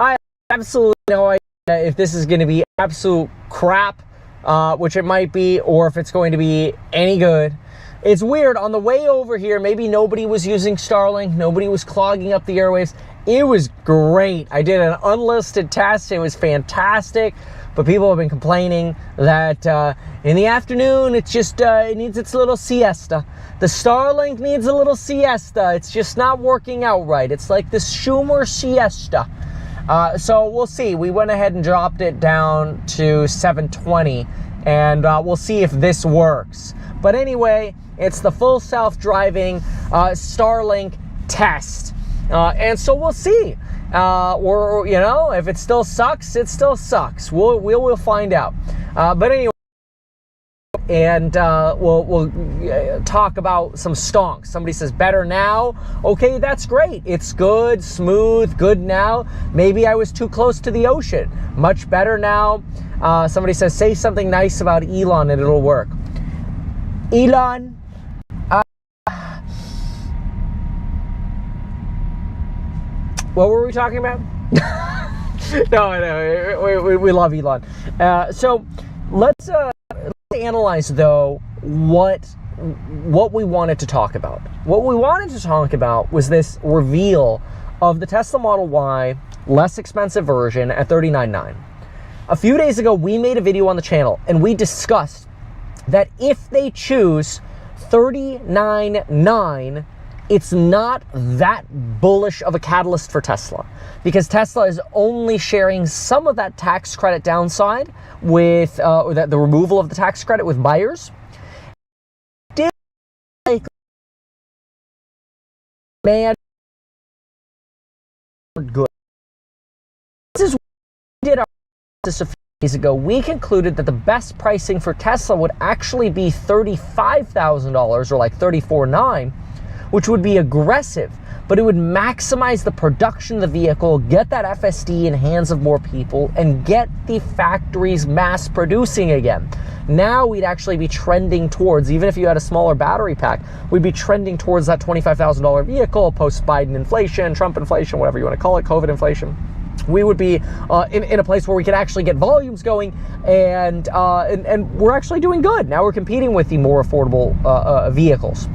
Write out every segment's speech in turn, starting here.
I have absolutely no idea if this is going to be absolute crap, which it might be, or if it's going to be any good. It's weird. On the way over here, maybe nobody was using Starlink. Nobody was clogging up the airwaves. It was great. I did an unlisted test. It was fantastic. But people have been complaining that in the afternoon, it's just, it needs its little siesta. The Starlink needs a little siesta. It's just not working out right. It's like this Schumer siesta. So we'll see. We went ahead and dropped it down to 720, and we'll see if this works. But anyway, it's the full self-driving Starlink test. And so we'll see. Or, you know, if it still sucks, it still sucks. We'll find out. But anyway, and we'll talk about some stonks. Somebody says better now. Okay, that's great. It's good, smooth, good now. Maybe I was too close to the ocean. Much better now. Somebody says say something nice about Elon and it'll work. Elon, what were we talking about? No, we love Elon. So let's analyze though what we wanted to talk about. What we wanted to talk about was this reveal of the Tesla Model Y less expensive version at $39,900. A few days ago, we made a video on the channel and we discussed that if they choose $39,900, it's not that bullish of a catalyst for Tesla, because Tesla is only sharing some of that tax credit downside with or the removal of the tax credit with buyers. Did like man good. This is what we did our analysis a few days ago. We concluded that the best pricing for Tesla would actually be $35,000 or like $34,900. Which would be aggressive, but it would maximize the production of the vehicle, get that FSD in hands of more people, and get the factories mass producing again. Now we'd actually be trending towards, even if you had a smaller battery pack, we'd be trending towards that $25,000 vehicle post-Biden inflation, Trump inflation, whatever you want to call it, COVID inflation. We would be in a place where we could actually get volumes going, and we're actually doing good. Now we're competing with the more affordable vehicles.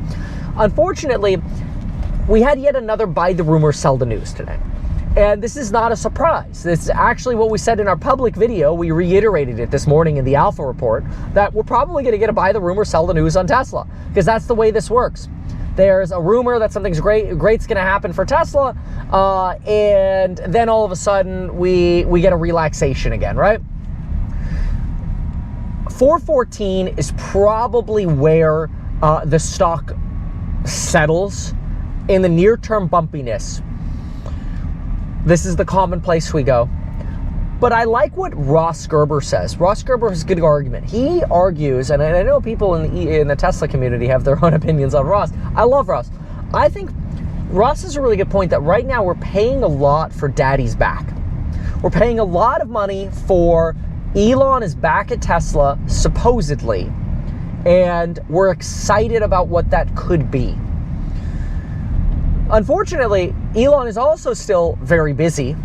Unfortunately, we had yet another buy the rumor, sell the news today. And this is not a surprise. This is actually what we said in our public video. We reiterated it this morning in the Alpha report, that we're probably going to get a buy the rumor, sell the news on Tesla, because that's the way this works. There's a rumor that something's great's going to happen for Tesla, and then all of a sudden we get a relaxation again, right? 414 is probably where the stock settles in the near-term bumpiness. This is the common place we go. But I like what Ross Gerber says. Ross Gerber has a good argument. He argues, and I know people in the Tesla community have their own opinions on Ross. I love Ross. I think Ross has a really good point that right now we're paying a lot for daddy's back. We're paying a lot of money for Elon is back at Tesla, supposedly, and we're excited about what that could be. Unfortunately, Elon is also still very busy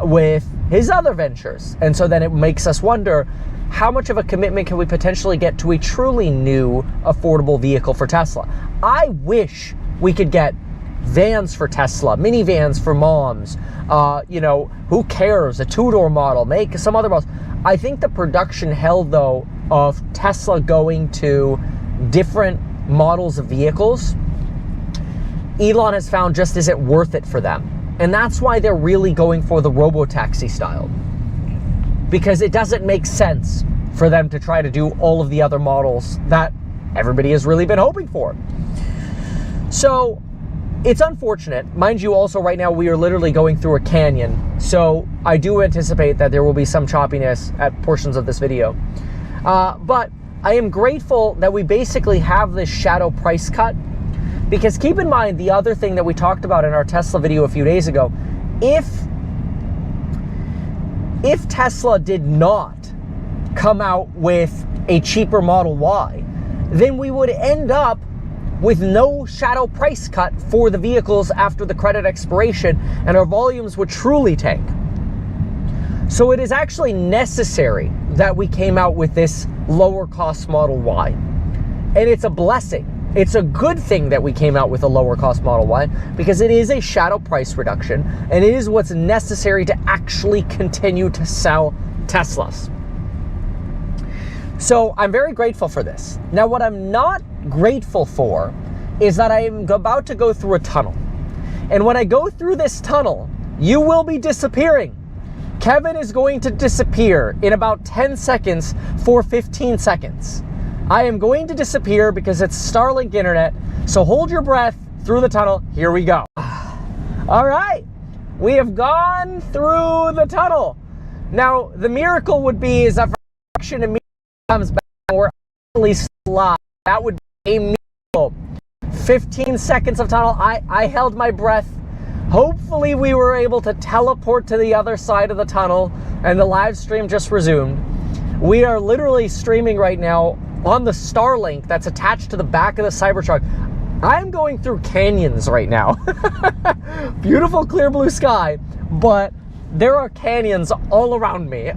with his other ventures. And so then it makes us wonder, how much of a commitment can we potentially get to a truly new, affordable vehicle for Tesla? I wish we could get vans for Tesla, minivans for moms, you know, who cares, a two-door model, make some other models. I think the production hell, though, of Tesla going to different models of vehicles, Elon has found just isn't worth it for them. And that's why they're really going for the robo-taxi style. Because it doesn't make sense for them to try to do all of the other models that everybody has really been hoping for. So it's unfortunate. Mind you, also right now we are literally going through a canyon. So I do anticipate that there will be some choppiness at portions of this video. But I am grateful that we basically have this shadow price cut. Because keep in mind, the other thing that we talked about in our Tesla video a few days ago, if Tesla did not come out with a cheaper Model Y, then we would end up with no shadow price cut for the vehicles after the credit expiration, and our volumes would truly tank. So it is actually necessary that we came out with this lower cost Model Y. And it's a blessing. It's a good thing that we came out with a lower cost Model Y, because it is a shadow price reduction, and it is what's necessary to actually continue to sell Teslas. So I'm very grateful for this. Now, what I'm not grateful for is that I am about to go through a tunnel. And when I go through this tunnel, you will be disappearing. Kevin is going to disappear in about 10 seconds for 15 seconds. I am going to disappear because it's Starlink internet. So hold your breath through the tunnel. Here we go. All right. We have gone through the tunnel. Now, the miracle would be is that fraction immediately comes back and we're actually slide. That would be a miracle. 15 seconds of tunnel. I held my breath. Hopefully we were able to teleport to the other side of the tunnel and the live stream just resumed. We are literally streaming right now on the Starlink that's attached to the back of the Cybertruck. I'm going through canyons right now. Beautiful clear blue sky, but there are canyons all around me.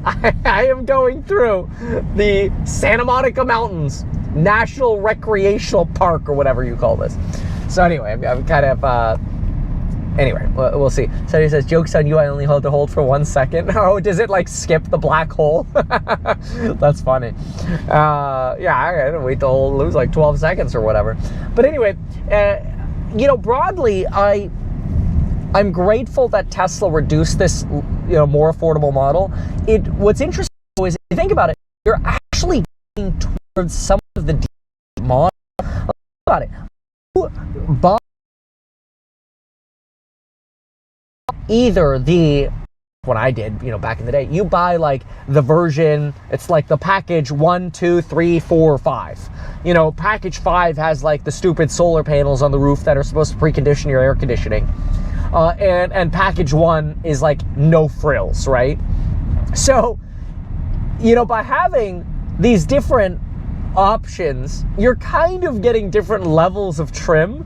I am going through the Santa Monica Mountains National Recreational Park, or whatever you call this. So anyway, I'm kind of... Anyway, we'll see. So he says, joke's on you, I only hold to hold for 1 second. Oh, does it like skip the black hole? That's funny. Yeah, I gotta wait till lose like 12 seconds or whatever. But anyway, you know, broadly, I'm grateful that Tesla reduced this, you know, more affordable model. What's interesting is, if you think about it, you're actually getting towards some of the model. Think about it. Either what I did, you know, back in the day, you buy like the version, it's like the package 1, 2, 3, 4, 5. You know, package 5 has like the stupid solar panels on the roof that are supposed to precondition your air conditioning. And package 1 is like no frills, right? So, you know, by having these different options, you're kind of getting different levels of trim,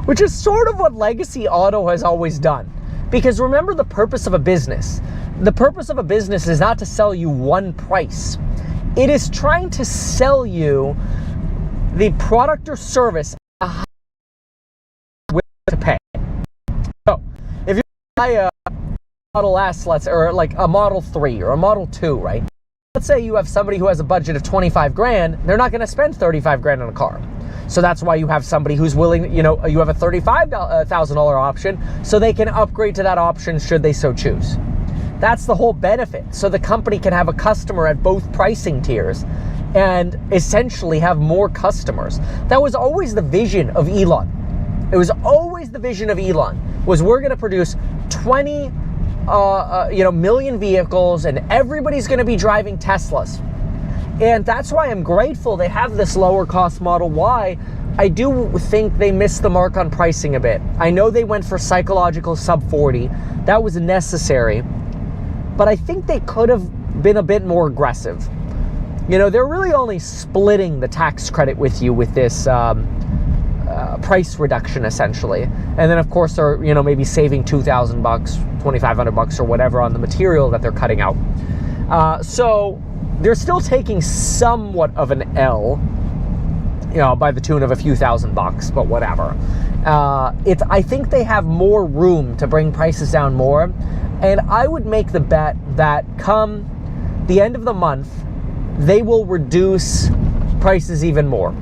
which is sort of what Legacy Auto has always done. Because remember the purpose of a business. The purpose of a business is not to sell you one price. It is trying to sell you the product or service at a to pay. So, if you buy a Model S, or like a Model 3 or a Model 2, right? Let's say you have somebody who has a budget of 25 grand, they're not going to spend 35 grand on a car. So that's why you have somebody who's willing, you know, you have a $35,000 option, so they can upgrade to that option should they so choose. That's the whole benefit. So the company can have a customer at both pricing tiers and essentially have more customers. That was always the vision of Elon. It was always the vision of Elon, was we're going to produce 20 million vehicles and everybody's going to be driving Teslas. And that's why I'm grateful they have this lower cost Model Y. I do think they missed the mark on pricing a bit. I know they went for psychological sub 40. That was necessary. But I think they could have been a bit more aggressive. You know, they're really only splitting the tax credit with you with this price reduction, essentially. And then, of course, they're, you know, maybe saving $2,000, $2,500 or whatever on the material that they're cutting out. So they're still taking somewhat of an L, you know, by the tune of a few $1,000, but whatever. I think they have more room to bring prices down more, and I would make the bet that come the end of the month, they will reduce prices even more.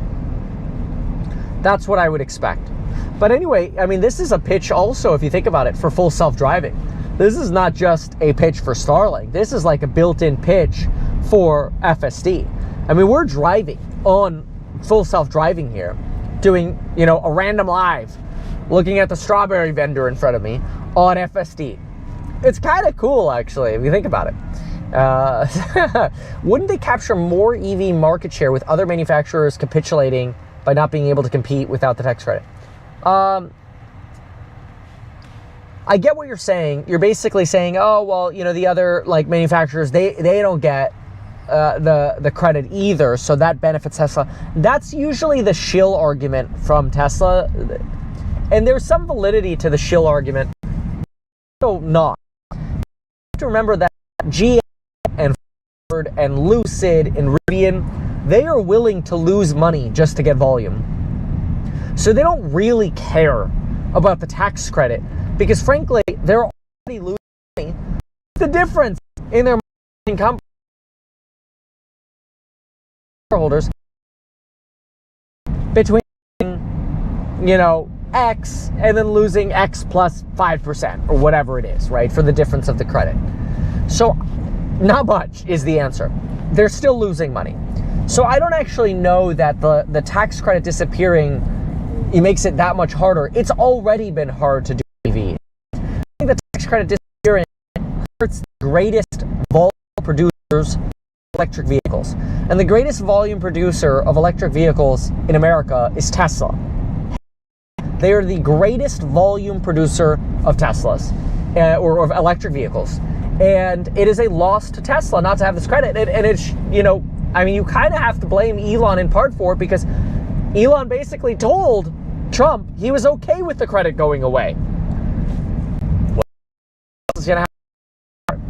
That's what I would expect. But anyway, I mean, this is a pitch also, if you think about it, for full self-driving. This is not just a pitch for Starlink. This is like a built-in pitch for FSD. I mean, we're driving on full self-driving here, doing, you know, a random live, looking at the strawberry vendor in front of me on FSD. It's kind of cool, actually, if you think about it. Wouldn't they capture more EV market share with other manufacturers capitulating by not being able to compete without the tax credit? I get what you're saying. You're basically saying, oh, well, you know, the other like manufacturers, they don't get the credit either, so that benefits Tesla. That's usually the shill argument from Tesla, and there's some validity to the shill argument. So not. You have to remember that GM and Ford and Lucid and Rivian, they are willing to lose money just to get volume. So they don't really care about the tax credit because, frankly, they're already losing money. The difference in their company shareholders between, X and then losing X plus 5% or whatever it is, right, for the difference of the credit. So not much is the answer. They're still losing money. So I don't actually know that the tax credit disappearing, it makes it that much harder. It's already been hard to do EV. I think the tax credit disappearing hurts the greatest volume producers of electric vehicles. And the greatest volume producer of electric vehicles in America is Tesla. They are the greatest volume producer of Teslas or of electric vehicles. And it is a loss to Tesla not to have this credit. And it's, you kind of have to blame Elon in part for it because Elon basically told Trump he was okay with the credit going away. What else is going to happen?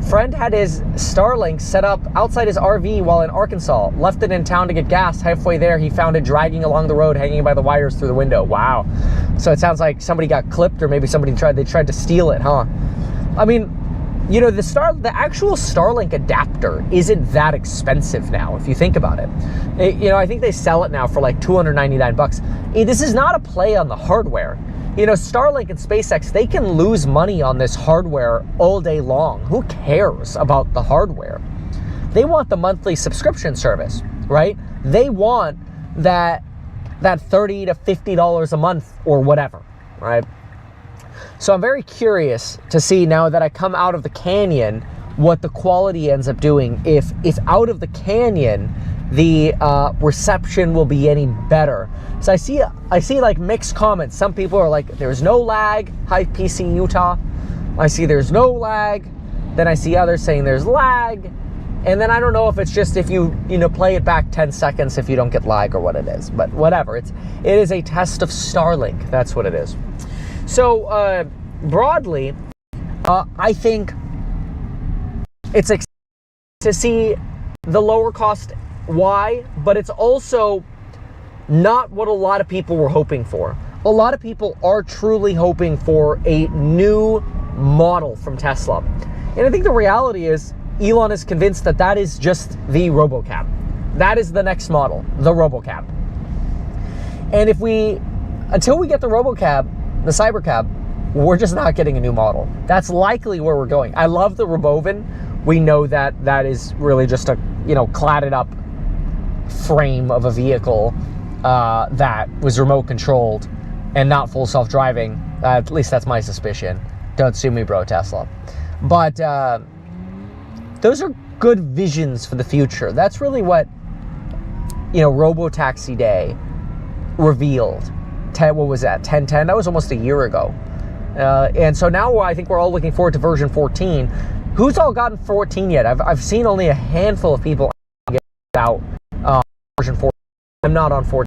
Friend had his Starlink set up outside his RV while in Arkansas. Left it in town to get gas. Halfway there, he found it dragging along the road, hanging by the wires through the window. Wow. So it sounds like somebody got clipped, or maybe somebody tried to steal it, huh? I mean, the actual Starlink adapter isn't that expensive now, if you think about it. I think they sell it now for like $299. This is not a play on the hardware. Starlink and SpaceX, they can lose money on this hardware all day long. Who cares about the hardware? They want the monthly subscription service, right? They want that $30 to $50 a month or whatever, right? So I'm very curious to see now that I come out of the canyon what the quality ends up doing. If out of the canyon the reception will be any better. So I see like mixed comments. Some people are like, there's no lag, hi PC Utah. I see there's no lag. Then I see others saying there's lag. And then I don't know if it's just if you play it back 10 seconds if you don't get lag or what it is. But whatever, it is a test of Starlink. That's what it is. So broadly, I think it's exciting to see the lower cost why, but it's also not what a lot of people were hoping for. A lot of people are truly hoping for a new model from Tesla. And I think the reality is Elon is convinced that is just the RoboCab. That is the next model, the RoboCab. And until we get the RoboCab, the Cybercab, we're just not getting a new model. That's likely where we're going. I love the Robovan. We know that is really just a, cladded up frame of a vehicle that was remote controlled and not full self-driving. At least that's my suspicion. Don't sue me, bro, Tesla. But those are good visions for the future. That's really what Robotaxi Day revealed. What was that? 1010? That was almost a year ago. And so now I think we're all looking forward to version 14. Who's all gotten 14 yet? I've seen only a handful of people get out version 14. I'm not on 14.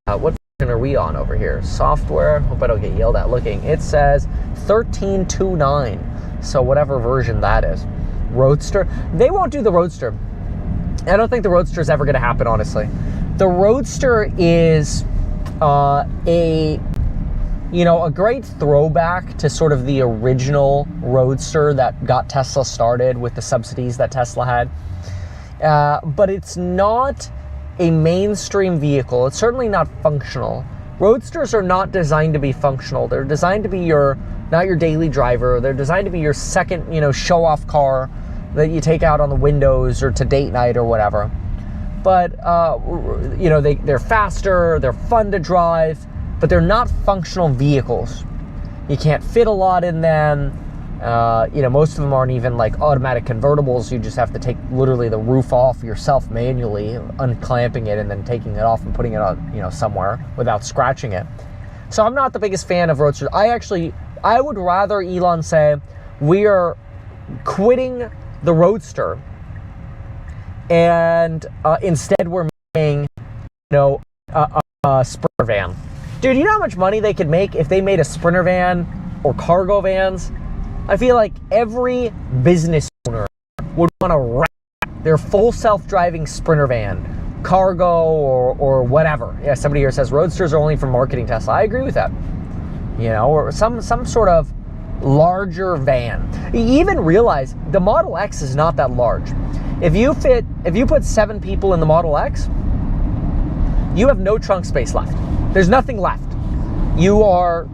What version are we on over here? Software. Hope I don't get yelled at looking. It says 13.2.9. So whatever version that is. Roadster. They won't do the Roadster. I don't think the Roadster is ever going to happen, honestly. The Roadster is a great throwback to sort of the original Roadster that got Tesla started with the subsidies that Tesla had. But it's not a mainstream vehicle. It's certainly not functional. Roadsters are not designed to be functional. They're designed to be not your daily driver. They're designed to be your second, show-off car that you take out on the windows or to date night or whatever. But, they're faster, they're fun to drive, but they're not functional vehicles. You can't fit a lot in them. Most of them aren't even like automatic convertibles. You just have to take literally the roof off yourself manually, unclamping it and then taking it off and putting it on, somewhere without scratching it. So I'm not the biggest fan of Roadsters. I would rather Elon say, we are quitting the Roadster and instead we're making, a spur van. Dude, you know how much money they could make if they made a Sprinter van or cargo vans? I feel like every business owner would want to wrap their full self-driving Sprinter van, cargo or whatever. Yeah, somebody here says roadsters are only for marketing Tesla. I agree with that. You know, or some sort of larger van. You even realize the Model X is not that large. If you put 7 people in the Model X, you have no trunk space left. There's nothing left. You are,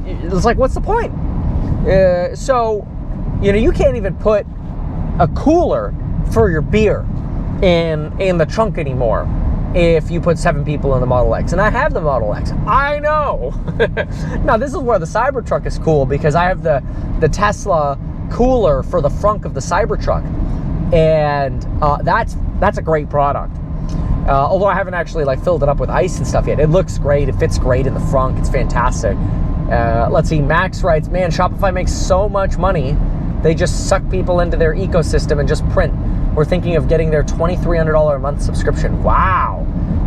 it's like, what's the point? So, you know, you can't even put a cooler for your beer in the trunk anymore if you put 7 people in the Model X. And I have the Model X. I know. Now, this is where the Cybertruck is cool, because I have the Tesla cooler for the front of the Cybertruck. And that's a great product. Although I haven't actually like filled it up with ice and stuff yet. It looks great. It fits great in the front. It's fantastic. Let's see. Max writes, man, Shopify makes so much money. They just suck people into their ecosystem and just print. We're thinking of getting their $2,300 a month subscription. Wow.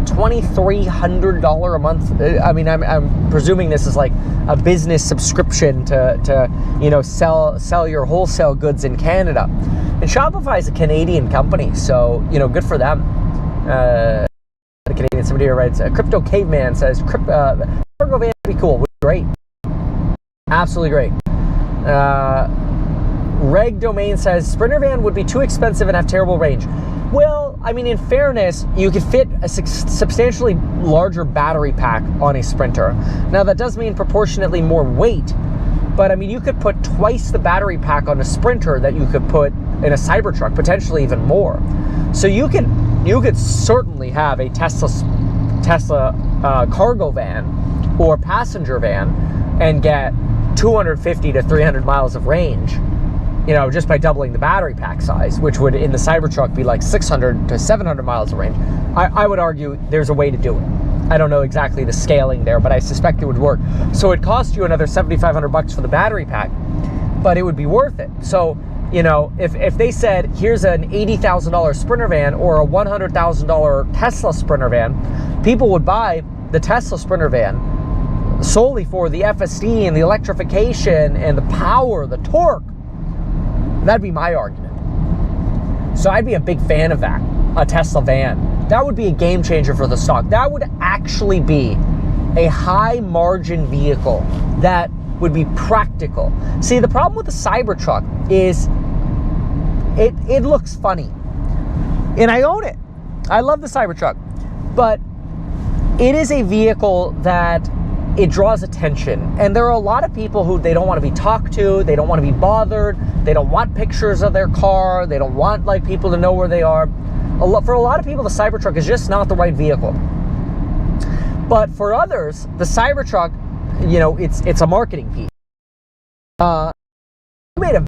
$2,300 a month. I mean, I'm presuming this is like a business subscription to you know, sell your wholesale goods in Canada. And Shopify is a Canadian company, so, you know, good for them. Canadian, somebody here writes, Crypto Caveman says, cargo van would be cool. Would be great. Absolutely great. Reg Domain says, Sprinter van would be too expensive and have terrible range. Well, I mean, in fairness, you could fit a substantially larger battery pack on a Sprinter. Now, that does mean proportionately more weight, but I mean, you could put twice the battery pack on a Sprinter that you could put in a Cybertruck, potentially even more. So you could certainly have a Tesla cargo van or passenger van and get 250 to 300 miles of range, you know, just by doubling the battery pack size, which would in the Cybertruck be like 600 to 700 miles of range. I would argue there's a way to do it. I don't know exactly the scaling there, but I suspect it would work. So it cost you another $7,500 for the battery pack, but it would be worth it. So, you know, if they said, here's an $80,000 Sprinter van or a $100,000 Tesla Sprinter van, people would buy the Tesla Sprinter van solely for the FSD and the electrification and the power, the torque. That'd be my argument. So I'd be a big fan of that, a Tesla van. That would be a game changer for the stock. That would actually be a high margin vehicle that would be practical. See, the problem with the Cybertruck is it looks funny. And I own it. I love the Cybertruck. But it is a vehicle that it draws attention. And there are a lot of people who they don't want to be talked to, they don't want to be bothered, they don't want pictures of their car, they don't want like people to know where they are. For a lot of people, the Cybertruck is just not the right vehicle. But for others, the Cybertruck, you know, it's a marketing piece. You made a,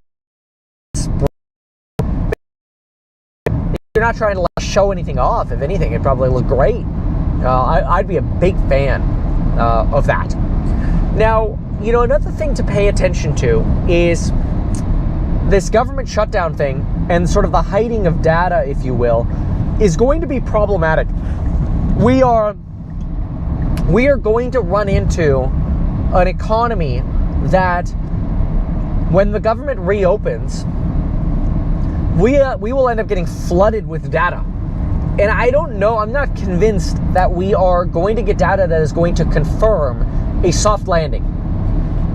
you're not trying to show anything off. If anything, it'd probably look great. I'd be a big fan of that. Now, you know, another thing to pay attention to is this government shutdown thing and sort of the hiding of data, if you will, is going to be problematic. We are going to run into an economy that when the government reopens, we will end up getting flooded with data. And I don't know, I'm not convinced that we are going to get data that is going to confirm a soft landing.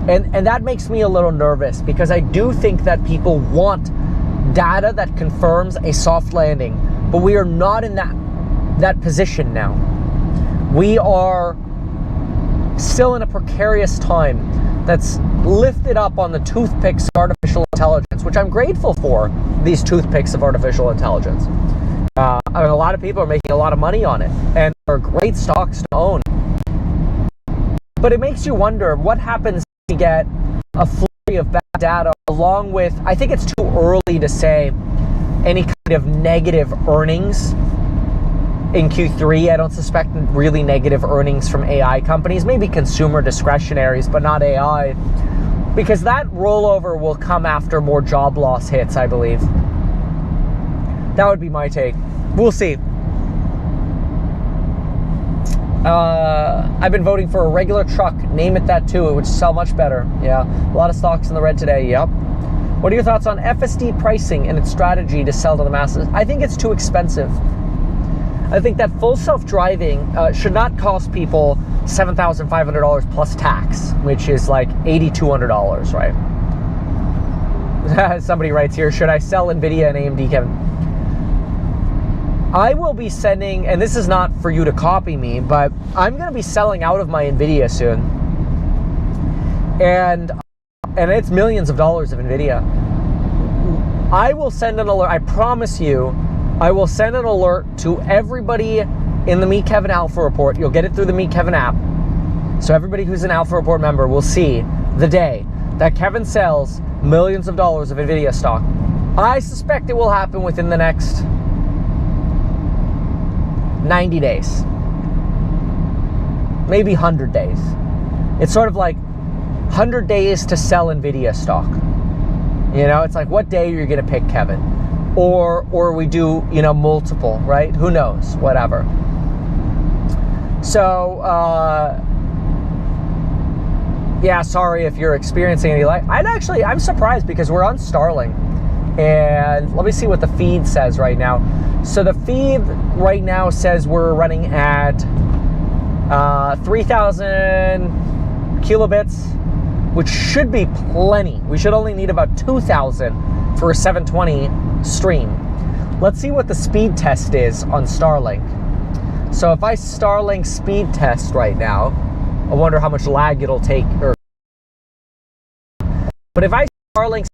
And that makes me a little nervous, because I do think that people want data that confirms a soft landing, but we are not in that position now. We are still in a precarious time that's lifted up on the toothpicks of artificial intelligence, which I'm grateful for, these toothpicks of artificial intelligence. I mean, a lot of people are making a lot of money on it, and they're great stocks to own. But it makes you wonder what happens if you get a flurry of bad data along with, I think it's too early to say any kind of negative earnings in Q3. I don't suspect really negative earnings from AI companies, maybe consumer discretionaries, but not AI, because that rollover will come after more job loss hits, I believe. That would be my take. We'll see. I've been voting for a regular truck. Name it that too. It would sell much better. Yeah, a lot of stocks in the red today. Yep. What are your thoughts on FSD pricing and its strategy to sell to the masses? I think it's too expensive. I think that full self-driving should not cost people $7,500 plus tax, which is like $8,200, right? Somebody writes here, should I sell NVIDIA and AMD, Kevin? I will be sending, and this is not for you to copy me, but I'm going to be selling out of my NVIDIA soon. And it's millions of dollars of NVIDIA. I will send an alert, I promise you, I will send an alert to everybody in the Meet Kevin Alpha Report. You'll get it through the Meet Kevin app. So everybody who's an Alpha Report member will see the day that Kevin sells millions of dollars of NVIDIA stock. I suspect it will happen within the next 90 days. Maybe 100 days. It's sort of like 100 days to sell NVIDIA stock. You know, it's like, what day are you going to pick, Kevin? Or we do, you know, multiple, right? Who knows? Whatever. So, yeah, sorry if you're experiencing any lag. I'm surprised because we're on Starlink. And let me see what the feed says right now. So the feed right now says we're running at 3,000 kilobits, which should be plenty. We should only need about 2,000 for a 720 stream. Let's see what the speed test is on Starlink. So if I Starlink speed test right now, I wonder how much lag it'll take. But if I Starlink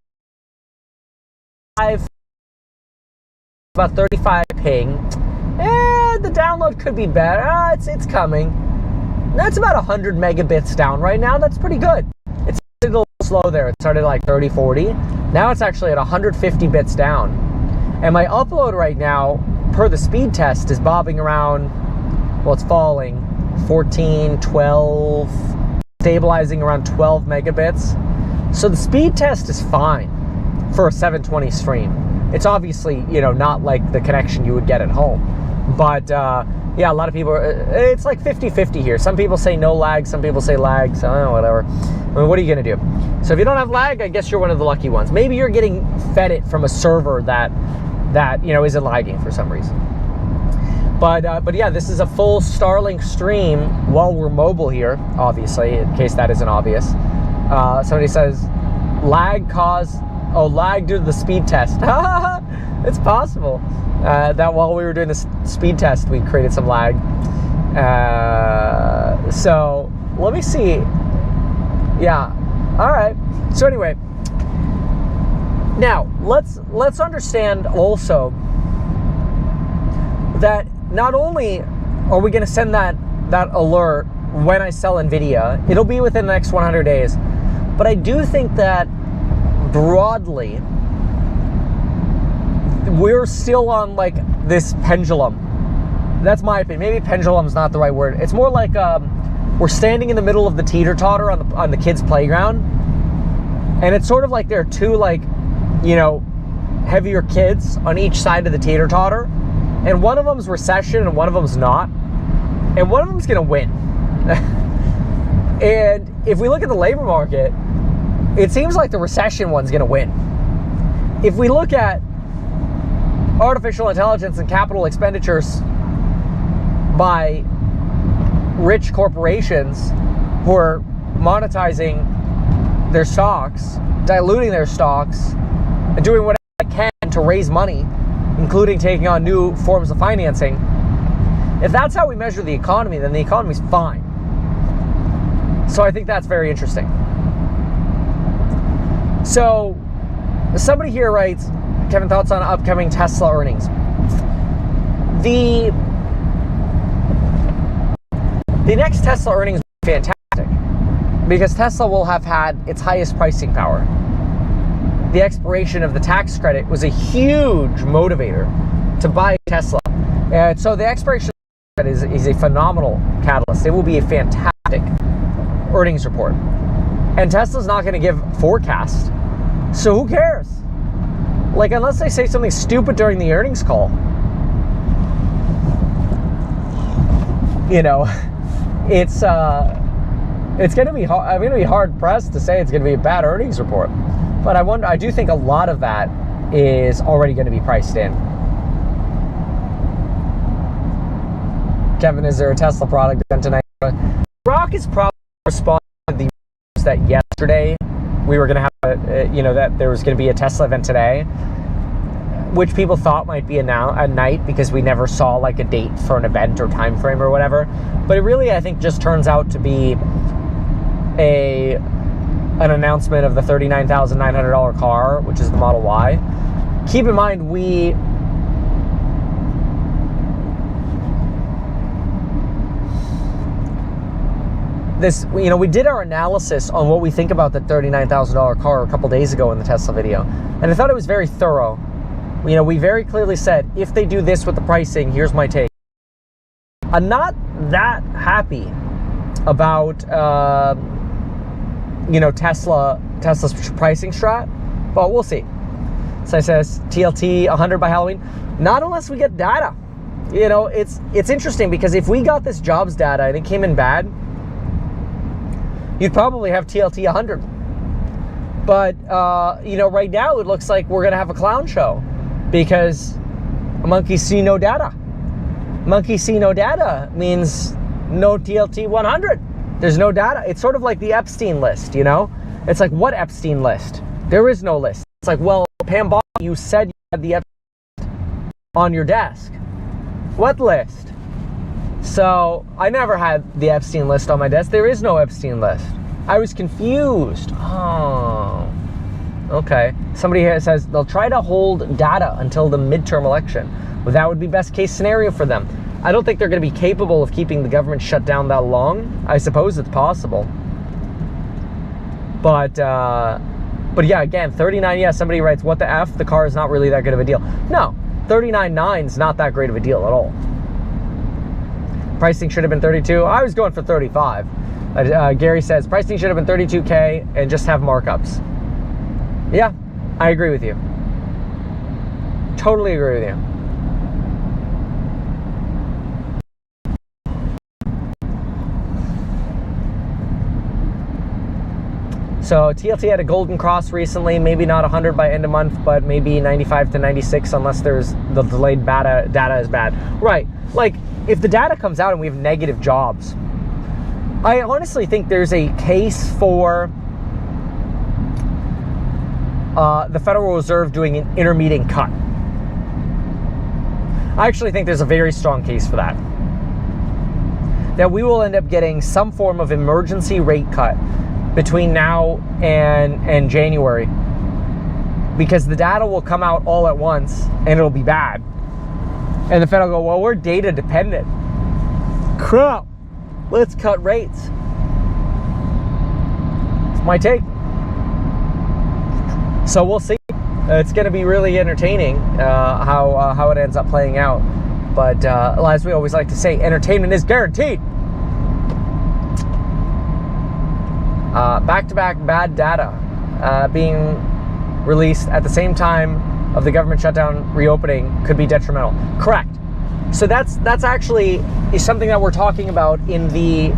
about 35 ping, the download could be better. It's coming. That's about 100 megabits down right now. That's pretty good. It's a little slow there. It started like 30, 40. Now it's actually at 150 bits down. And my upload right now, per the speed test, is bobbing around, well, it's falling, 14, 12, stabilizing around 12 megabits. So the speed test is fine for a 720 stream. It's obviously, you know, not like the connection you would get at home. But yeah, a lot of people, it's like 50-50 here. Some people say no lag, some people say lag, so whatever. I mean, what are you gonna do? So if you don't have lag, I guess you're one of the lucky ones. Maybe you're getting fed it from a server that you know, isn't lagging for some reason. But yeah, this is a full Starlink stream while we're mobile here, obviously, in case that isn't obvious. Somebody says, lag due to the speed test. It's possible that while we were doing this speed test, we created some lag. So let me see. Yeah. All right. So anyway, now let's understand also that not only are we going to send that alert when I sell NVIDIA, it'll be within the next 100 days. But I do think that broadly, we're still on like this pendulum. That's my opinion. Maybe pendulum's not the right word. It's more like we're standing in the middle of the teeter-totter on the kids' playground, and it's sort of like there are two, like, you know, heavier kids on each side of the teeter-totter, and one of them's recession and one of them's not, and one of them's gonna win. And if we look at the labor market, it seems like the recession one's gonna win. If we look at artificial intelligence and capital expenditures by rich corporations who are monetizing their stocks, diluting their stocks, and doing whatever they can to raise money, including taking on new forms of financing, if that's how we measure the economy, then the economy's fine. So I think that's very interesting. So somebody here writes, Kevin, thoughts on upcoming Tesla earnings? The next Tesla earnings will be fantastic because Tesla will have had its highest pricing power. The expiration of the tax credit was a huge motivator to buy Tesla. And so the expiration of the tax credit is a phenomenal catalyst. It will be a fantastic earnings report. And Tesla's not going to give forecasts. So who cares? Like, unless they say something stupid during the earnings call, you know, it's going to be hard. I'm going to be hard pressed to say it's going to be a bad earnings report, but I do think a lot of that is already going to be priced in. Kevin, is there a Tesla product event tonight? Rock is probably responding to the news that yesterday we were going to have that there was going to be a Tesla event today, which people thought might be at night because we never saw like a date for an event or time frame or whatever. But it really, I think, just turns out to be an announcement of the $39,900 car, which is the Model Y. Keep in mind, we did our analysis on what we think about the $39,000 car a couple days ago in the Tesla video, and I thought it was very thorough. We very clearly said, if they do this with the pricing, here's my take. I'm not that happy about Tesla's pricing strat, but we'll see. So it says TLT 100 by Halloween. Not unless we get data. It's interesting because if we got this jobs data and it came in bad, you'd probably have TLT 100. But right now it looks like we're gonna have a clown show because monkeys see no data. Monkeys see no data means no TLT 100. There's no data. It's sort of like the Epstein list, It's like, what Epstein list? There is no list. It's like, well, Pam Bob, you said you had the Epstein on your desk. What list? So I never had the Epstein list on my desk. There is no Epstein list. I was confused. Oh, okay. Somebody here says they'll try to hold data until the midterm election. Well, that would be best case scenario for them. I don't think they're going to be capable of keeping the government shut down that long. I suppose it's possible. But yeah, again, 39, yeah, somebody writes, what the F? The car is not really that good of a deal. No, 39.9 is not that great of a deal at all. Pricing should have been 32. I was going for 35. Gary says, pricing should have been 32K and just have markups. Yeah, I agree with you. Totally agree with you. So TLT had a golden cross recently, maybe not 100 by end of month, but maybe 95 to 96 unless there's the delayed data is bad. Right, like if the data comes out and we have negative jobs, I honestly think there's a case for the Federal Reserve doing an intermediate cut. I actually think there's a very strong case for that. That we will end up getting some form of emergency rate cut between now and January, because the data will come out all at once and it'll be bad. And the Fed will go, well, we're data dependent. Crap, let's cut rates. It's my take. So we'll see. It's going to be really entertaining how it ends up playing out. But as we always like to say, entertainment is guaranteed. Back-to-back bad data being released at the same time of the government shutdown reopening could be detrimental. Correct. So that's actually something that we're talking about in the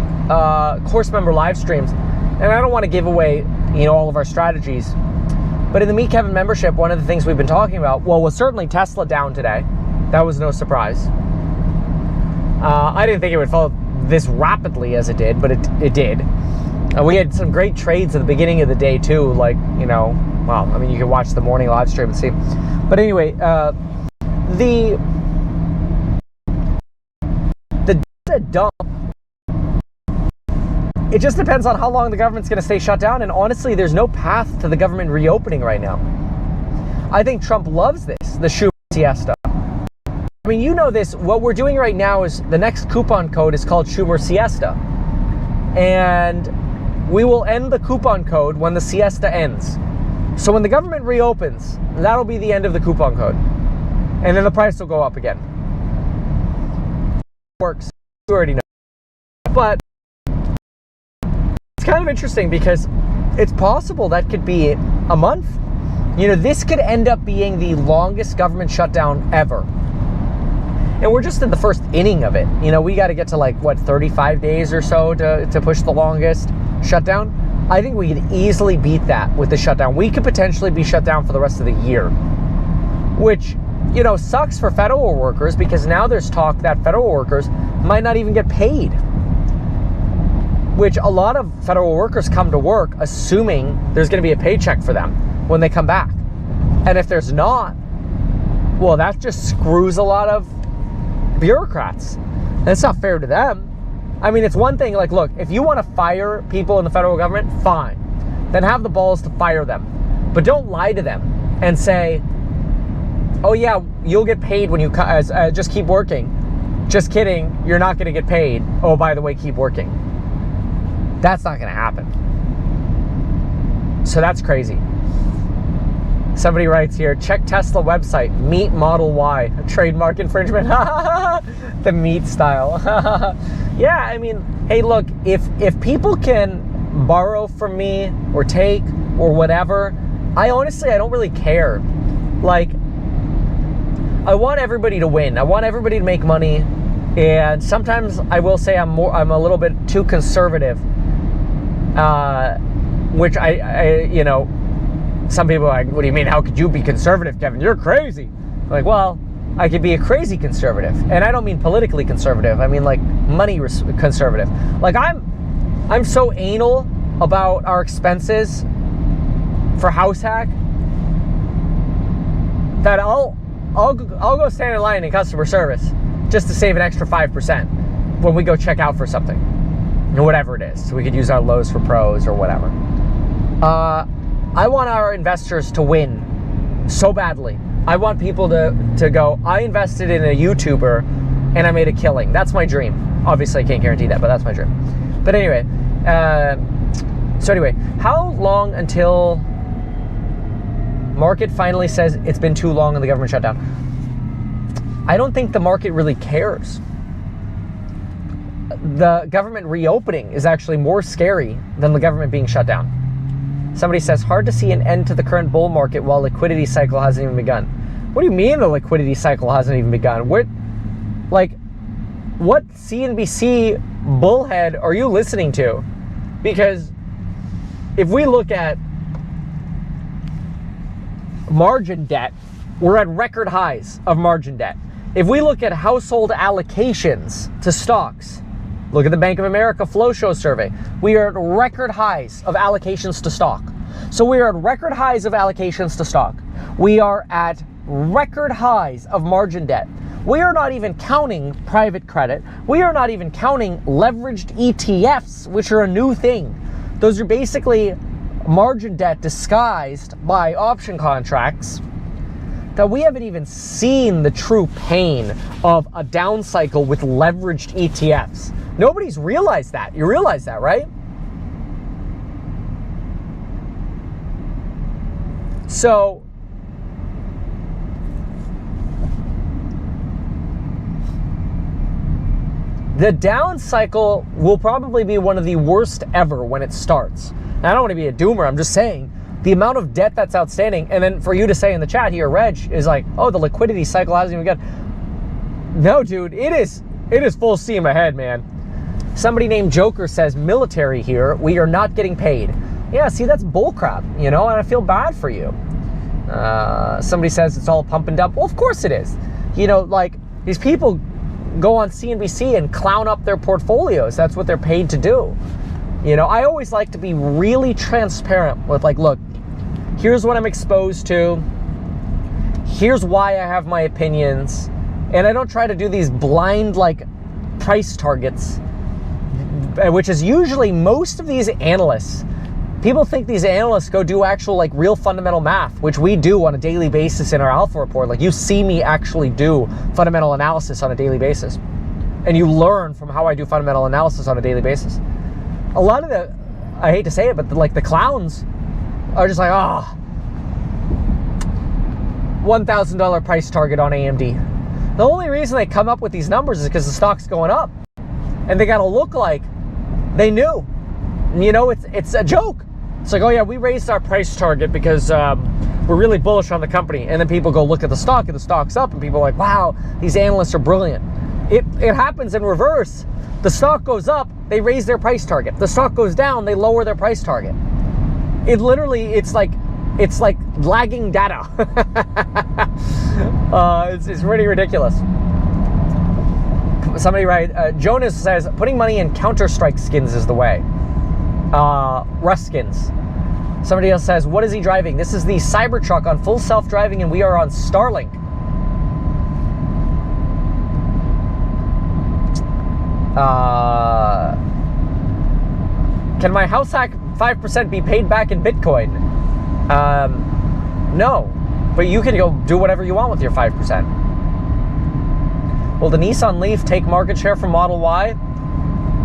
course member live streams. And I don't want to give away all of our strategies, but in the Meet Kevin membership, one of the things we've been talking about, was certainly Tesla down today. That was no surprise. I didn't think it would fall this rapidly as it did, but it did. We had some great trades at the beginning of the day too, like, well, I mean, you can watch the morning live stream and see. But anyway, the data dump, it just depends on how long the government's going to stay shut down. And honestly, there's no path to the government reopening right now. I think Trump loves this, the Schumer siesta. I mean, you know this, what we're doing right now is the next coupon code is called Schumer siesta. And we will end the coupon code when the siesta ends. So when the government reopens, that'll be the end of the coupon code. And then the price will go up again. Works. You already know. But it's kind of interesting because it's possible that could be a month. This could end up being the longest government shutdown ever. And we're just in the first inning of it. You know, we got to get to like, what, 35 days or so to push the longest shutdown. I think we could easily beat that with the shutdown. We could potentially be shut down for the rest of the year, which, you know, sucks for federal workers, because now there's talk that federal workers might not even get paid, which a lot of federal workers come to work assuming there's going to be a paycheck for them when they come back. And if there's not, well, that just screws a lot of bureaucrats. And it's not fair to them. I mean, it's one thing, like, look, if you want to fire people in the federal government, fine. Then have the balls to fire them. But don't lie to them and say, oh yeah, you'll get paid when you just keep working. Just kidding, you're not going to get paid. Oh, by the way, keep working. That's not going to happen. So that's crazy. Somebody writes here, check Tesla website, meet Model Y, a trademark infringement. The meat style. Yeah, I mean, hey, look, if people can borrow from me or take or whatever, I don't really care. Like, I want everybody to win. I want everybody to make money. And sometimes I will say I'm a little bit too conservative, which I you know, some people are like, what do you mean? How could you be conservative, Kevin? You're crazy. I'm like, well, I could be a crazy conservative. And I don't mean politically conservative. I mean like money conservative. Like I'm so anal about our expenses for house hack that I'll go stand in line in customer service just to save an extra 5% when we go check out for something, whatever it is. So we could use our Lowe's for Pros or whatever. I want our investors to win so badly. I want people to go, I invested in a YouTuber and I made a killing. That's my dream. Obviously, I can't guarantee that, but that's my dream. But anyway, how long until market finally says it's been too long and the government shut down? I don't think the market really cares. The government reopening is actually more scary than the government being shut down. Somebody says, hard to see an end to the current bull market while liquidity cycle hasn't even begun. What do you mean the liquidity cycle hasn't even begun? What CNBC bullhead are you listening to? Because if we look at margin debt, we're at record highs of margin debt. If we look at household allocations to stocks, look at the Bank of America Flow Show survey. We are at record highs of allocations to stock. So we are at record highs of allocations to stock. We are at record highs of margin debt. We are not even counting private credit. We are not even counting leveraged ETFs, which are a new thing. Those are basically margin debt disguised by option contracts. That we haven't even seen the true pain of a down cycle with leveraged ETFs. Nobody's realized that. You realize that, right? So, the down cycle will probably be one of the worst ever when it starts. Now, I don't want to be a doomer. I'm just saying the amount of debt that's outstanding, and then for you to say in the chat here, Reg, is like, oh, the liquidity cycle hasn't even begun. No, dude, it is full steam ahead, man. Somebody named Joker says, military here, we are not getting paid. Yeah, see, that's bullcrap, you know, and I feel bad for you. Somebody says it's all pump and dump. Well, of course it is. You know, like, these people go on CNBC and clown up their portfolios. That's what they're paid to do. You know, I always like to be really transparent with, like, look, here's what I'm exposed to. Here's why I have my opinions. And I don't try to do these blind, like, price targets, which is usually most of these analysts. People think these analysts go do actual, like, real fundamental math, which we do on a daily basis in our Alpha Report. Like, you see me actually do fundamental analysis on a daily basis. And you learn from how I do fundamental analysis on a daily basis. A lot of I hate to say it, but the clowns are just like, $1,000 price target on AMD. The only reason they come up with these numbers is because the stock's going up. And they gotta look like they knew. You know, it's a joke. It's like, oh yeah, we raised our price target because we're really bullish on the company. And then people go look at the stock and the stock's up and people are like, wow, these analysts are brilliant. It happens in reverse. The stock goes up, they raise their price target. The stock goes down, they lower their price target. It literally, it's like lagging data. It's really ridiculous. Somebody write, Jonas says, putting money in Counter-Strike skins is the way. Rust skins. Somebody else says, what is he driving? This is the Cybertruck on full self-driving and we are on Starlink. Can my house hack 5% be paid back in Bitcoin? No, but you can go do whatever you want with your 5%. Will the Nissan Leaf take market share from Model Y?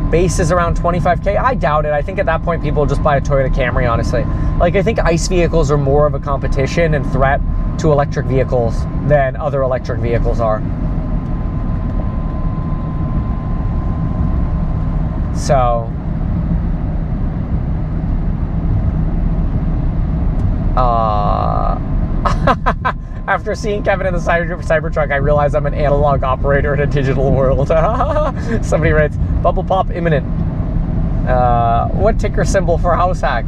Base is around 25K. I doubt it. I think at that point people will just buy a Toyota Camry, honestly. Like, I think ICE vehicles are more of a competition and threat to electric vehicles than other electric vehicles are. So, after seeing Kevin in the Cybertruck, I realize I'm an analog operator in a digital world. Somebody writes, bubble pop imminent. What ticker symbol for house hack?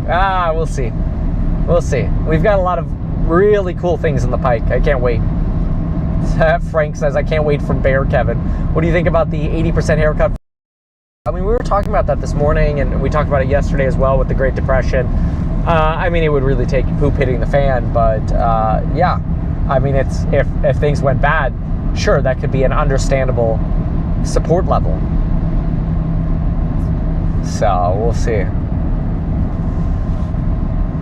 We'll see. We'll see. We've got a lot of really cool things in the pike. I can't wait. Frank says, I can't wait for Bear Kevin. What do you think about the 80% haircut? I mean, we were talking about that this morning, and we talked about it yesterday as well with the Great Depression. I mean, it would really take poop hitting the fan, but yeah. I mean, it's if things went bad, sure, that could be an understandable support level. So, we'll see.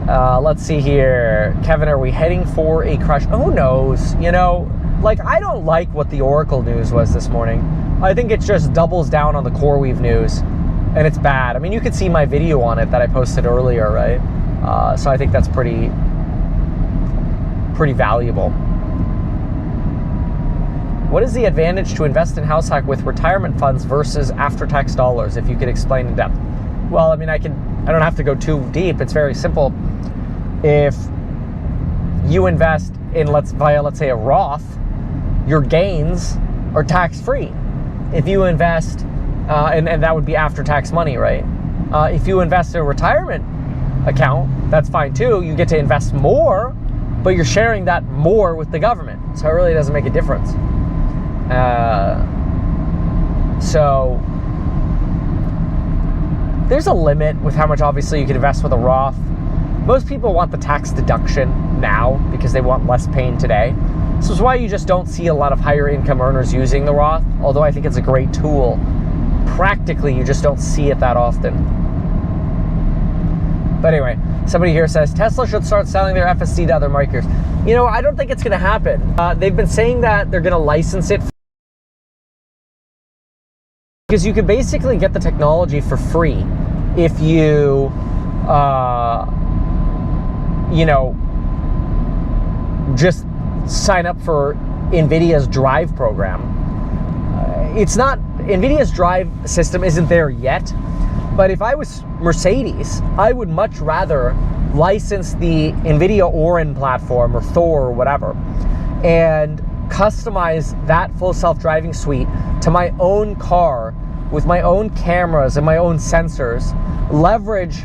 Let's see here. Kevin, are we heading for a crash? Who knows? You know, like, I don't like what the Oracle news was this morning. I think it just doubles down on the CoreWeave news, and it's bad. I mean, you could see my video on it that I posted earlier, right? So I think that's pretty valuable. What is the advantage to invest in house hack with retirement funds versus after-tax dollars, if you could explain in depth? Well, I mean, I don't have to go too deep. It's very simple. If you invest in, let's say, a Roth, your gains are tax-free. If you invest, and that would be after-tax money, right? If you invest in a retirement account, that's fine too. You get to invest more, but you're sharing that more with the government. So it really doesn't make a difference. So there's a limit with how much obviously you can invest with a Roth. Most people want the tax deduction now because they want less pain today. This is why you just don't see a lot of higher income earners using the Roth, although I think it's a great tool. Practically, you just don't see it that often. But anyway, somebody here says, Tesla should start selling their FSD to other makers. You know, I don't think it's going to happen. They've been saying that they're going to license it because you could basically get the technology for free if you, you know, just sign up for NVIDIA's Drive program. It's not, NVIDIA's Drive system isn't there yet, but if I was Mercedes, I would much rather license the NVIDIA Orin platform or Thor or whatever and customize that full self-driving suite to my own car with my own cameras and my own sensors, leverage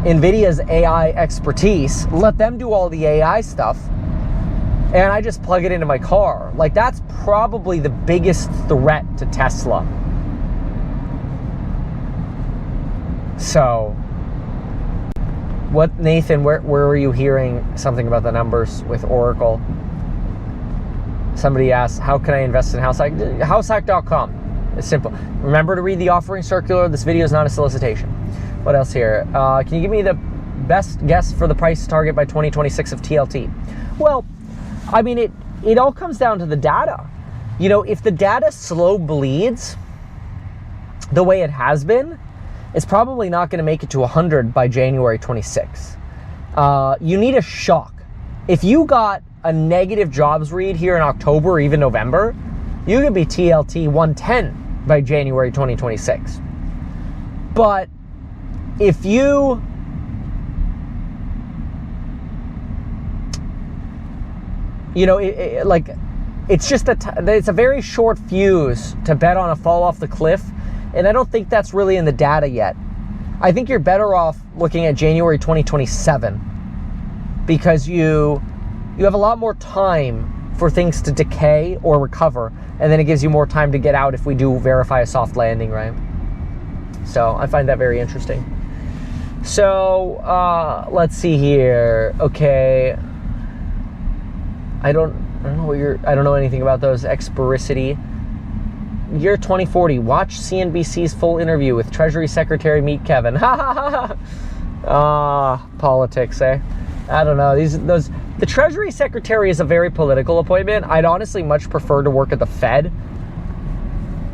NVIDIA's AI expertise, let them do all the AI stuff, and I just plug it into my car. Like, that's probably the biggest threat to Tesla. So, what, Nathan, where were you hearing something about the numbers with Oracle? Somebody asked, how can I invest in HouseHack? Househack.com. It's simple. Remember to read the offering circular. This video is not a solicitation. What else here? Can you give me the best guess for the price target by 2026 of TLT? Well, I mean, it all comes down to the data. You know, if the data slow bleeds the way it has been, it's probably not going to make it to 100 by January 26. You need a shock. If you got a negative jobs read here in October or even November, you could be TLT 110 by January 2026. But if you like, it's just it's a very short fuse to bet on a fall off the cliff, and I don't think that's really in the data yet. I think you're better off looking at January 2027 because you have a lot more time for things to decay or recover, and then it gives you more time to get out if we do verify a soft landing, right? So I find that very interesting. So let's see here. Okay, I don't know anything about those. Expericity. Year 2040. Watch CNBC's full interview with Treasury Secretary Meet Kevin. Politics, eh? I don't know. The Treasury Secretary is a very political appointment. I'd honestly much prefer to work at the Fed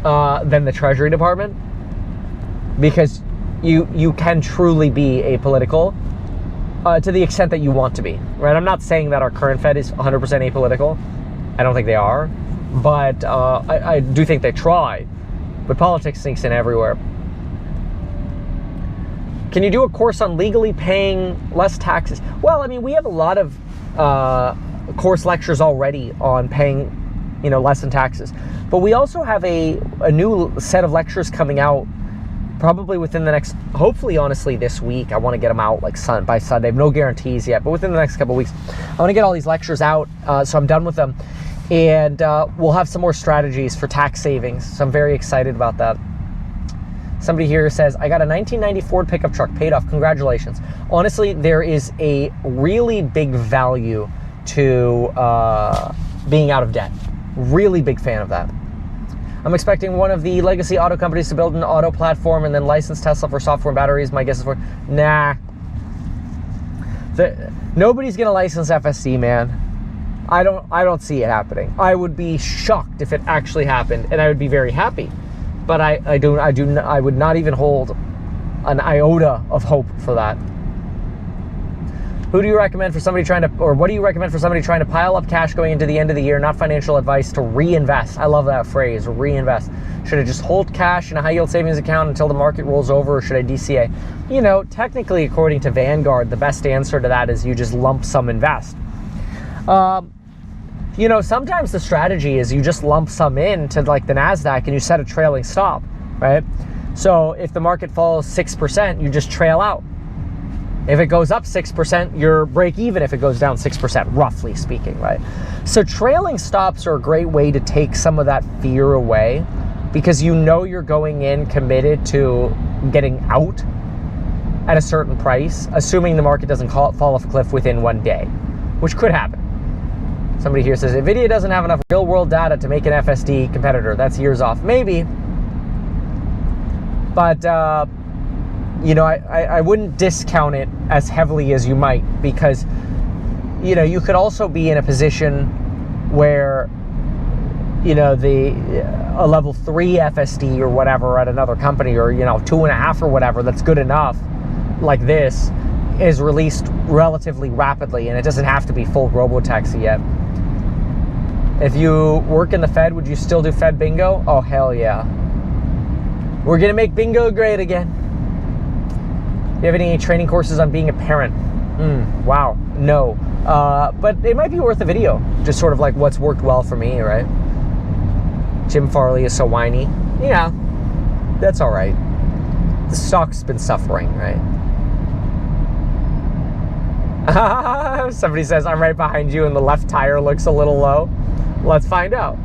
than the Treasury Department, because you can truly be apolitical to the extent that you want to be, right? I'm not saying that our current Fed is 100% apolitical. I don't think they are, but I do think they try. But politics sneaks in everywhere. Can you do a course on legally paying less taxes? Well, I mean, we have a lot of course lectures already on paying, less in taxes. But we also have a new set of lectures coming out probably within the next, hopefully, honestly, this week. I want to get them out like by Sunday. I have no guarantees yet, but within the next couple of weeks, I want to get all these lectures out, so I'm done with them. And we'll have some more strategies for tax savings. So I'm very excited about that. Somebody here says, I got a 1990 Ford pickup truck paid off. Congratulations. Honestly, there is a really big value to being out of debt. Really big fan of that. I'm expecting one of the legacy auto companies to build an auto platform and then license Tesla for software and batteries. My guess is nah. Nobody's going to license FSD, man. I don't see it happening. I would be shocked if it actually happened, and I would be very happy. But I would not even hold an iota of hope for that. Who do you recommend for somebody what do you recommend for somebody trying to pile up cash going into the end of the year? Not financial advice, to reinvest. I love that phrase, reinvest. Should I just hold cash in a high yield savings account until the market rolls over, or should I DCA? Technically, according to Vanguard, the best answer to that is you just lump sum invest. Sometimes the strategy is you just lump sum in to like the NASDAQ and you set a trailing stop, right? So if the market falls 6%, you just trail out. If it goes up 6%, you're break even if it goes down 6%, roughly speaking, right? So trailing stops are a great way to take some of that fear away, because you're going in committed to getting out at a certain price, assuming the market doesn't fall off a cliff within one day, which could happen. Somebody here says, NVIDIA doesn't have enough real-world data to make an FSD competitor. That's years off. Maybe. But, I wouldn't discount it as heavily as you might, because, you could also be in a position where, a level 3 FSD or whatever at another company, or, 2.5 or whatever, that's good enough, like this, is released relatively rapidly, and it doesn't have to be full robotaxi yet. If you work in the Fed, would you still do Fed bingo? Oh, hell yeah. We're going to make bingo great again. Do you have any training courses on being a parent? Wow, no. But it might be worth a video. Just sort of like what's worked well for me, right? Jim Farley is so whiny. Yeah, that's all right. The stock's been suffering, right? Somebody says, I'm right behind you and the left tire looks a little low. Let's find out.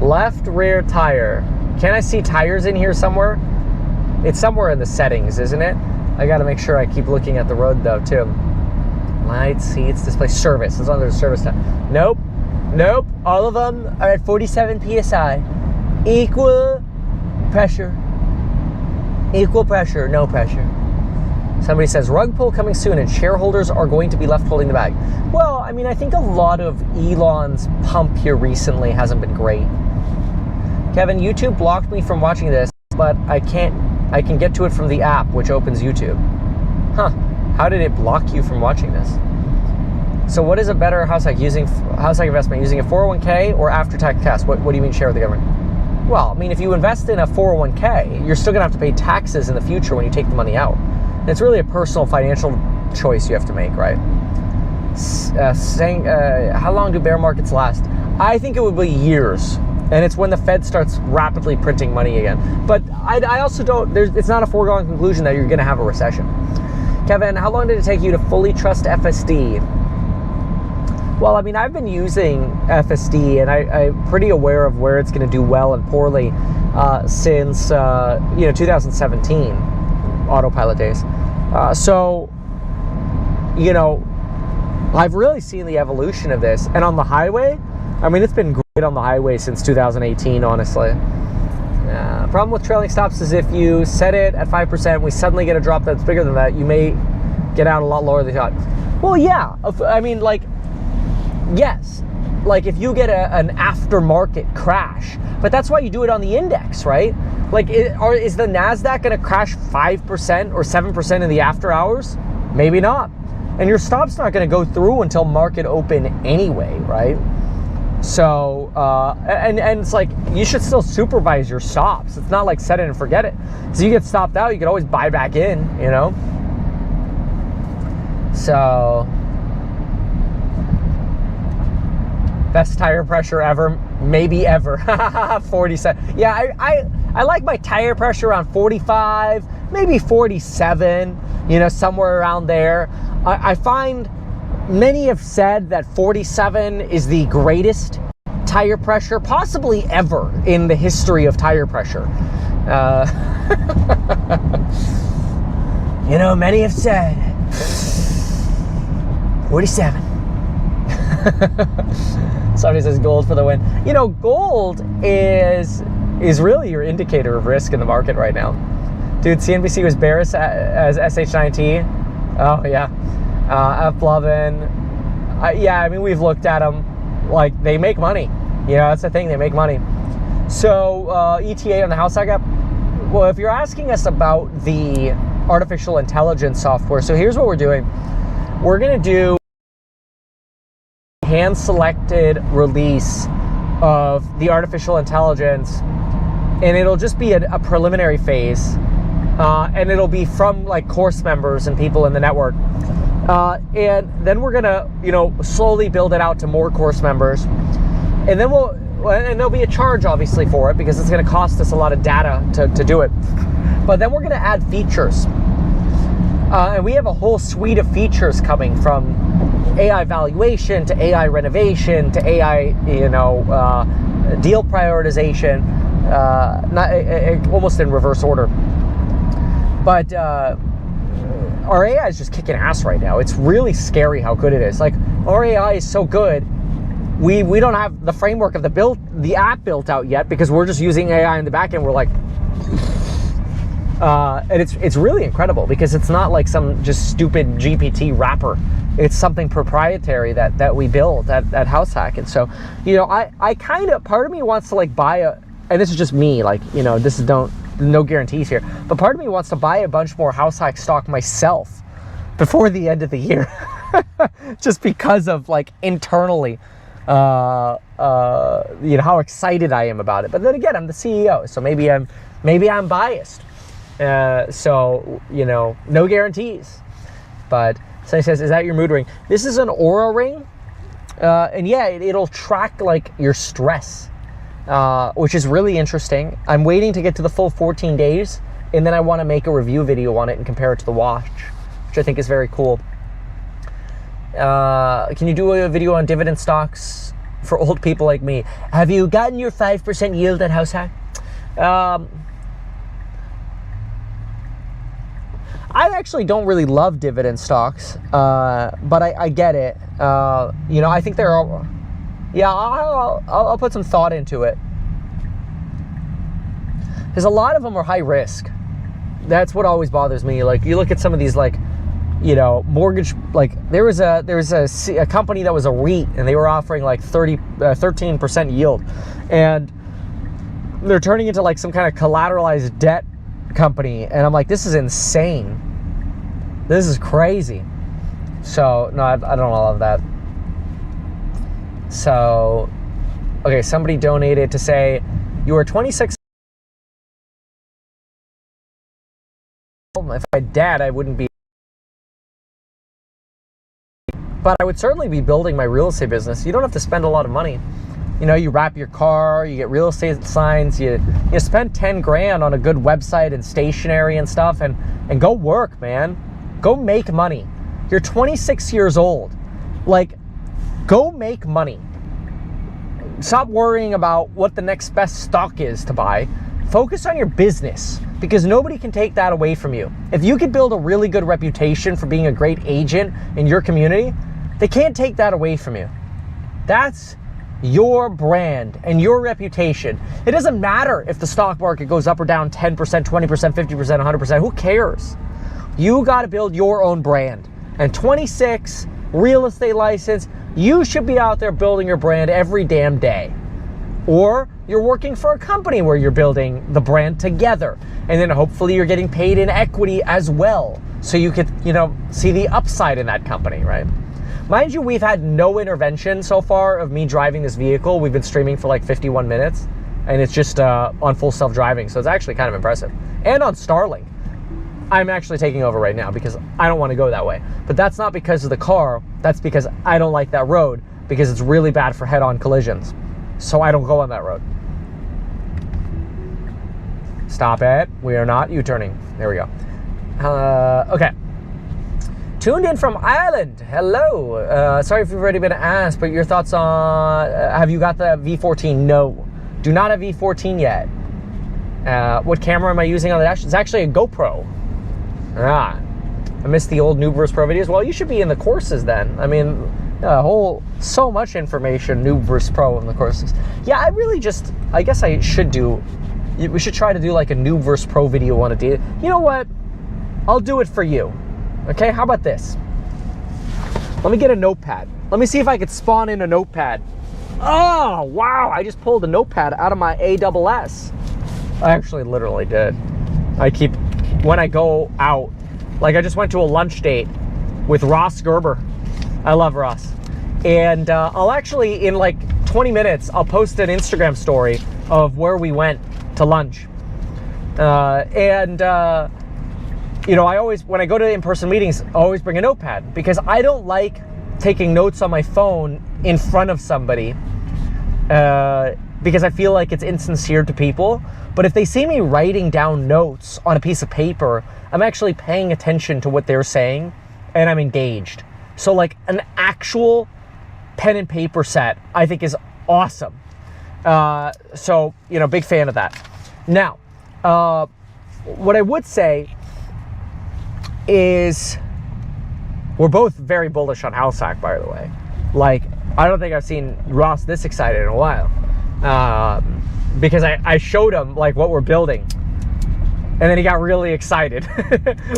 Left rear tire. Can I see tires in here somewhere? It's somewhere in the settings, isn't it? I got to make sure I keep looking at the road though too. Lights, seats, display, service. It's under the service tab. Nope. All of them are at 47 PSI. Equal pressure, no pressure. Somebody says, rug pull coming soon and shareholders are going to be left holding the bag. Well, I mean, I think a lot of Elon's pump here recently hasn't been great. Kevin, YouTube blocked me from watching this, but I can get to it from the app, which opens YouTube. Huh, how did it block you from watching this? So what is a better house hack investment, using a 401k or after-tax cash? What do you mean share with the government? Well, I mean, if you invest in a 401k, you're still gonna have to pay taxes in the future when you take the money out. It's really a personal financial choice you have to make, right? saying, how long do bear markets last? I think it would be years. And it's when the Fed starts rapidly printing money again. But I also don't, it's not a foregone conclusion that you're going to have a recession. Kevin, how long did it take you to fully trust FSD? Well, I mean, I've been using FSD, and I'm pretty aware of where it's going to do well and poorly since 2017 autopilot days. So, you know, I've really seen the evolution of this. And on the highway, I mean, it's been great on the highway since 2018, honestly. Problem with trailing stops is if you set it at 5%, we suddenly get a drop that's bigger than that, you may get out a lot lower than you thought. Well, yeah. I mean, like, yes. Like, if you get an aftermarket crash, but that's why you do it on the index, right? Like, is the NASDAQ going to crash 5% or 7% in the after hours? Maybe not. And your stop's not going to go through until market open anyway, right? So, and it's like, you should still supervise your stops. It's not like set it and forget it. So you get stopped out, you can always buy back in, you know? So, best tire pressure ever, maybe ever. 47. Yeah, I like my tire pressure around 45, maybe 47, you know, somewhere around there. I find many have said that 47 is the greatest tire pressure possibly ever in the history of tire pressure. You know, many have said 47. Somebody says gold for the win. You know, gold is really your indicator of risk in the market right now. Dude, CNBC was bearish as SH9T. Oh, yeah. F11. Yeah, I mean, we've looked at them. Like, they make money. You know, that's the thing. They make money. So, ETA on the House app. Well, if you're asking us about the artificial intelligence software, so here's what we're doing. We're going to do hand-selected release of the artificial intelligence, and it'll just be a preliminary phase, and it'll be from like course members and people in the network, and then we're gonna, you know, slowly build it out to more course members, and then and there'll be a charge obviously for it because it's going to cost us a lot of data to do it, but then we're going to add features, and we have a whole suite of features coming, from AI valuation to AI renovation to AI, you know, deal prioritization, almost in reverse order. But our AI is just kicking ass right now. It's really scary how good it is. Like, our AI is so good, we don't have the framework of the app built out yet because we're just using AI in the back end. We're like, and it's really incredible because it's not like some just stupid GPT wrapper. It's something proprietary that we built at HouseHack. And so, you know, I kind of, part of me wants to like buy and this is just me, like, you know, this is no guarantees here, but part of me wants to buy a bunch more HouseHack stock myself before the end of the year, just because of like internally, you know, how excited I am about it. But then again, I'm the CEO, so maybe I'm biased. So, you know, no guarantees. But somebody says, is that your mood ring? This is an aura ring. And yeah, it'll track like your stress, which is really interesting. I'm waiting to get to the full 14 days. And then I want to make a review video on it and compare it to the watch, which I think is very cool. Can you do a video on dividend stocks for old people like me? Have you gotten your 5% yield at HouseHack? I actually don't really love dividend stocks, but I get it. You know, I think they're all, yeah, I'll put some thought into it. Because a lot of them are high risk. That's what always bothers me. Like, you look at some of these, like, you know, mortgage, like there was a company that was a REIT, and they were offering like 13% yield, and they're turning into like some kind of collateralized debt company, and I'm like, this is insane. This is crazy. So no, I don't love that. So, okay, somebody donated to say you were 26. If I had dad, I wouldn't be. But I would certainly be building my real estate business. You don't have to spend a lot of money. You know, you wrap your car, you get real estate signs, you spend 10 grand on a good website and stationery and stuff, and go work, man. Go make money. You're 26 years old. Like, go make money. Stop worrying about what the next best stock is to buy. Focus on your business, because nobody can take that away from you. If you could build a really good reputation for being a great agent in your community, they can't take that away from you. That's your brand and your reputation. It doesn't matter if the stock market goes up or down 10%, 20%, 50%, 100%. Who cares? You got to build your own brand. And 26, real estate license, you should be out there building your brand every damn day. Or you're working for a company where you're building the brand together. And then hopefully you're getting paid in equity as well. So you could, see the upside in that company, right? Mind you, we've had no intervention so far of me driving this vehicle. We've been streaming for like 51 minutes, and it's just on full self-driving. So it's actually kind of impressive. And on Starlink. I'm actually taking over right now because I don't want to go that way. But that's not because of the car. That's because I don't like that road, because it's really bad for head-on collisions. So I don't go on that road. Stop it. We are not U-turning. There we go. Okay. Tuned in from Ireland. Hello. Sorry if you've already been asked, but your thoughts on, have you got the V14? No. Do not have V14 yet. What camera am I using on the dash? It's actually a GoPro. I missed the old Noob vs. Pro videos. Well, you should be in the courses then. I mean, so much information, Noob vs. Pro in the courses. Yeah, I guess I should we should try to do like a Noob vs. Pro video on a day. You know what? I'll do it for you. Okay, how about this? Let me get a notepad. Let me see if I could spawn in a notepad. Oh, wow, I just pulled a notepad out of my ASS. I actually literally did. When I go out, like I just went to a lunch date with Ross Gerber. I love Ross. And I'll actually, in like 20 minutes, I'll post an Instagram story of where we went to lunch. I always, when I go to in-person meetings, I always bring a notepad, because I don't like taking notes on my phone in front of somebody, because I feel like it's insincere to people. But if they see me writing down notes on a piece of paper, I'm actually paying attention to what they're saying, and I'm engaged. So like an actual pen and paper set, I think is awesome. So, big fan of that. Now, what I would say is we're both very bullish on house hack, by the way. Like, I don't think I've seen Ross this excited in a while, because I showed him like what we're building, and then he got really excited,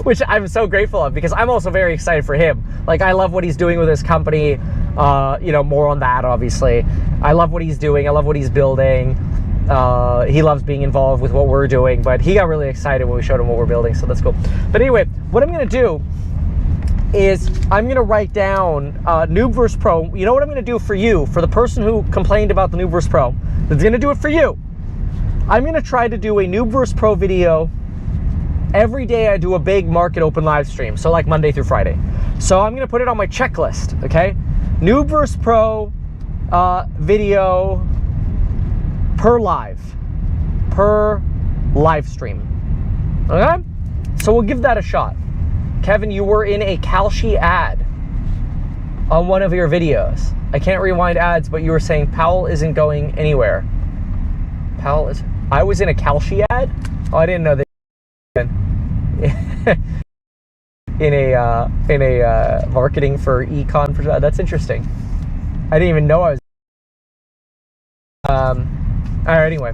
which I'm so grateful of, because I'm also very excited for him. Like, I love what he's doing with his company. More on that, obviously. I love what he's doing. I love what he's building. He loves being involved with what we're doing, but he got really excited when we showed him what we're building, so that's cool. But anyway, what I'm going to do is I'm going to write down Noob vs. Pro. You know what I'm going to do for you, for the person who complained about the Noob vs. Pro, that's going to do it for you? I'm going to try to do a Noob vs. Pro video every day. I do a big market open live stream, so like Monday through Friday. So I'm going to put it on my checklist, okay? Noob vs. Pro video per live stream. Okay? So we'll give that a shot. Kevin, you were in a Kalshi ad on one of your videos. I can't rewind ads, but you were saying Powell isn't going anywhere. I was in a Kalshi ad? Oh, I didn't know that. in a marketing for econ. That's interesting. I didn't even know I was. All right, anyway.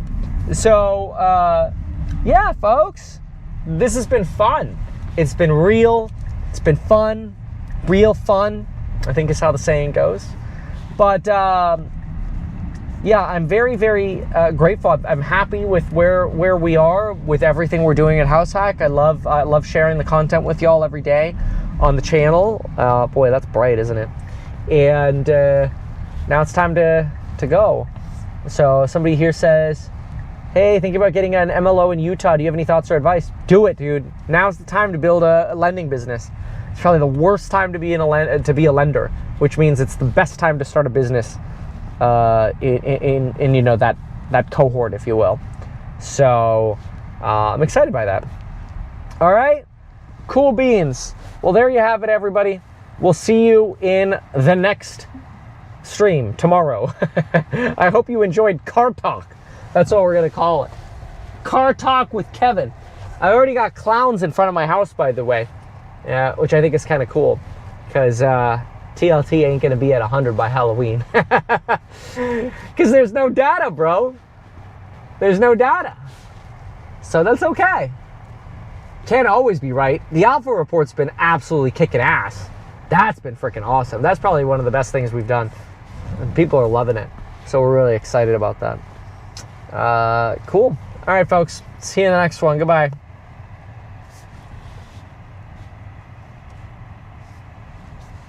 So, yeah, folks, this has been fun. It's been real. It's been fun. Real fun, I think is how the saying goes. But, yeah, I'm very, very grateful. I'm happy with where we are with everything we're doing at House Hack. I love sharing the content with y'all every day on the channel. Boy, that's bright, isn't it? And now it's time to go. So somebody here says, hey, thinking about getting an MLO in Utah. Do you have any thoughts or advice? Do it, dude. Now's the time to build a lending business. It's probably the worst time to be a lender, which means it's the best time to start a business in you know, that cohort, if you will. So I'm excited by that. All right, cool beans. Well, there you have it, everybody. We'll see you in the next stream tomorrow. I hope you enjoyed Car Talk. That's what we're gonna call it. Car Talk with Kevin. I already got clowns in front of my house, by the way, which I think is kind of cool, because TLT ain't gonna be at 100 by Halloween. Because there's no data, bro. There's no data. So that's okay. Can't always be right. The Alpha Report's been absolutely kicking ass. That's been freaking awesome. That's probably one of the best things we've done. And people are loving it. So we're really excited about that. Cool. All right, folks. See you in the next one. Goodbye.